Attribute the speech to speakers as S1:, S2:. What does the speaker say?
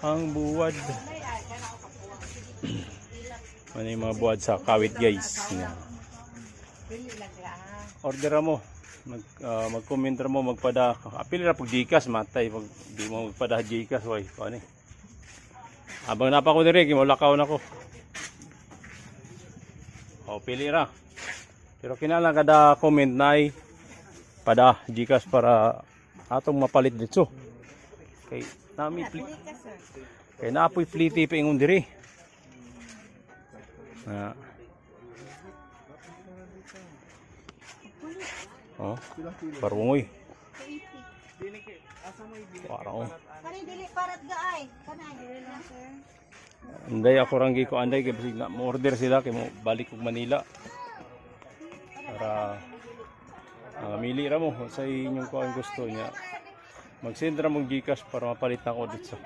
S1: ang buwad. Ano yung mga buwad sa kawit guys. Yan. Order mo. Mag-comment mo, magpada. Apil na pag Gcash matay pag di mo magpada Gcash way. Ano? Abang napa ko dire, kimolakaw na ko. O pili ra. Pero kinala kada comment nay pada Gcash para atong mapalit dito. Kay nami kay naapoy pliti pa ingon dire. Oh, parungoy. Parang.
S2: Kani dili parat gaay. Kanay dili na sir.
S1: Anday ako ranggi ko anday kay basig na mo order sila kay mo balik og Manila. Para mili ra mo sa inyong kuan gusto niya. Mag-send ra mong Gcash para mapalit na ko dito.